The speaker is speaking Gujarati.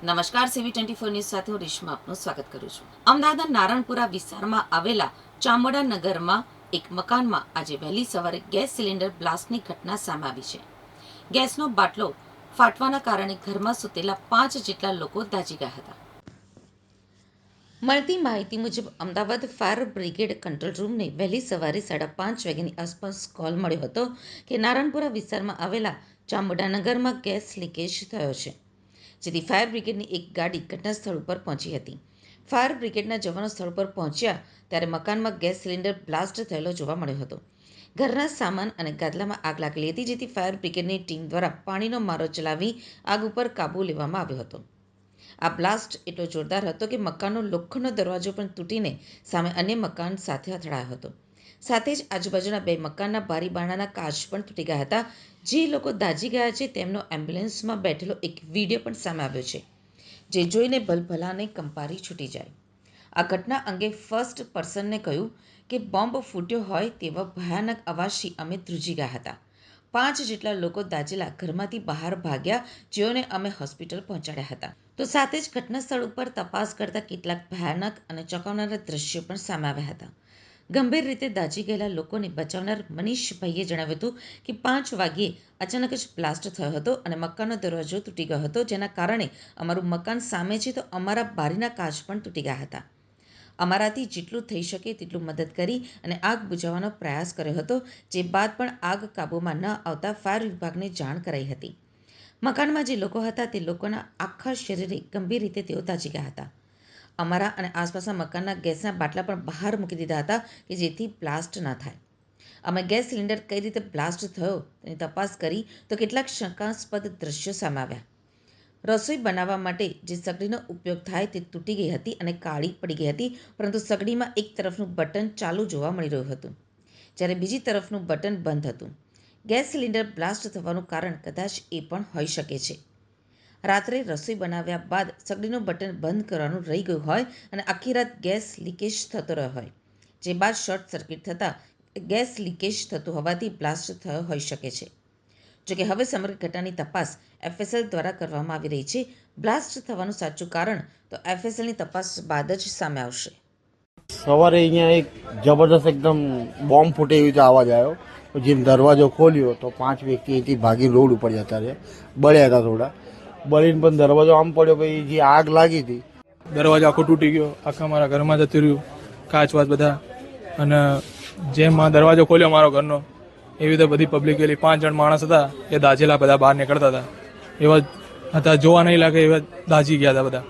નમસ્કાર, CV24 ન્યૂઝ સાથે હું રેશમા આપનું સ્વાગત કરું છું. અમદાવાદના નારણપુરા વિસ્તારમાં આવેલા ચામુંડા નગરમાં એક મકાનમાં આજે વહેલી સવારે ગેસ સિલિન્ડર બ્લાસ્ટની ઘટના સામે આવી છે. ગેસનો બાટલો ફાટવાના કારણે ઘરમાં સૂતેલા 5 જેટલા લોકો દાઝી ગયા હતા. મળતી માહિતી મુજબ અમદાવાદ ફાયર બ્રિગેડ કંટ્રોલ રૂમને વહેલી સવારે 5:30 વાગ્યાની આસપાસ કોલ મળ્યો હતો કે નારણપુરા વિસ્તારમાં આવેલા ચામુંડા નગરમાં ગેસ લીકેજ થયો છે, જેથી ફાયર બ્રિગેડની એક ગાડી ઘટના સ્થળ ઉપર પહોંચી હતી. ફાયર બ્રિગેડના જવાનો સ્થળ પર પહોંચ્યા ત્યારે મકાનમાં ગેસ સિલિન્ડર બ્લાસ્ટ થયેલો જોવા મળ્યો હતો. ઘરના સામાન અને ગાદલામાં આગ લાગેલી હતી, જેથી ફાયર બ્રિગેડની ટીમ દ્વારા પાણીનો મારો ચલાવી આગ ઉપર કાબૂ લેવામાં આવ્યો હતો. આ બ્લાસ્ટ એટલો જોરદાર હતો કે મકાનનો લોખંડનો દરવાજો પણ તૂટીને સામે અન્ય મકાન સાથે અથડાયો હતો. સાથે જ આજુબાજુના 2 મકાનના બારી બારણાના કાચ પણ તૂટી ગયા હતા. જે લોકો દાઝી ગયા છે તેમનો એમ્બ્યુલન્સમાં બેઠેલો એક વિડીયો પણ સામે આવ્યો છે, જે જોઈને ભલભલાને કંપારી છૂટી જાય. આ ઘટના અંગે ફર્સ્ટ પર્સનને કહ્યું કે બોમ્બ ફૂટ્યો હોય તેવા ભયાનક અવાજથી અમે ધ્રુજી ગયા હતા. 5 જેટલા લોકો દાઝેલા ઘરમાંથી બહાર ભાગ્યા, જેઓને અમે હોસ્પિટલ પહોંચાડ્યા હતા. તો સાથે જ ઘટના સ્થળ ઉપર તપાસ કરતા કેટલાક ભયાનક અને ચોંકાવનારા દ્રશ્યો પણ સામે આવ્યા હતા. ગંભીર રીતે દાઝી ગયેલા લોકોને બચાવનાર મનીષભાઈએ જણાવ્યું હતું કે 5 વાગ્યે અચાનક જ બ્લાસ્ટ થયો હતો અને મકાનનો દરવાજો તૂટી ગયો હતો, જેના કારણે અમારું મકાન સામે છે તો અમારા બારીના કાચ પણ તૂટી ગયા હતા. અમારાથી જેટલું થઈ શકે તેટલું મદદ કરી અને આગ બુઝાવવાનો પ્રયાસ કર્યો હતો, જે બાદ પણ આગ કાબૂમાં ન આવતા ફાયર વિભાગને જાણ કરાઈ હતી. મકાનમાં જે લોકો હતા તે લોકોના આખા શરીરે ગંભીર રીતે તેઓ દાઝી ગયા હતા. અમારા અને આસપાસના મકાનના ગેસના બાટલા પણ બહાર મૂકી દીધા હતા કે જેથી બ્લાસ્ટ ન થાય. અમે ગેસ સિલિન્ડર કઈ રીતે બ્લાસ્ટ થયો તેની તપાસ કરી તો કેટલાક શંકાસ્પદ દ્રશ્યો સામે આવ્યા. રસોઈ બનાવવા માટે જે સગડીનો ઉપયોગ થાય તે તૂટી ગઈ હતી અને કાળી પડી ગઈ હતી, પરંતુ સગડીમાં એક તરફનું બટન ચાલુ જોવા મળી રહ્યું હતું, જ્યારે બીજી તરફનું બટન બંધ હતું. ગેસ સિલિન્ડર બ્લાસ્ટ થવાનું કારણ કદાચ એ પણ હોઈ શકે છે. રાત્રે રસોઈ બનાવ્યા બાદ સગડીનું બટન બંધ કરવાનું રહી ગયું હોય અને આખી રાત ગેસ લીકેજ થતો રહ્યો હોય, જે બાદ શોર્ટ સર્કિટ થતાં ગેસ લીકેજ થતું હોવાથી બ્લાસ્ટ થયો હોઈ શકે છે. જોકે હવે સમગ્ર ઘટનાની તપાસ FSL દ્વારા કરવામાં આવી રહી છે. બ્લાસ્ટ થવાનું સાચું કારણ તો FSLની તપાસ બાદ જ સામે આવશે. સવારે અહીંયા એક જબરદસ્ત એકદમ બોમ્બ ફૂટે એવી રીતે અવાજ આવ્યો. જેમ દરવાજો ખોલ્યો તો 5 વ્યક્તિ અહીંથી ભાગી રોડ ઉપર જતા રહ્યા. બળ્યા હતા થોડા, બળીને પણ દરવાજો આમ પડ્યો. પછી જે આગ લાગી હતી, દરવાજો આખો તૂટી ગયો, આખા મારા ઘરમાં જતું રહ્યું, કાચ વાત બધા. અને જેમ દરવાજો ખોલ્યો મારો ઘરનો, એવી રીતે બધી પબ્લિક ગયેલી. 5 જણ માણસ હતા એ દાઝેલા બધા બહાર નીકળતા હતા, એવા હતા જોવા નહીં લાગે એવા દાઝી ગયા હતા બધા.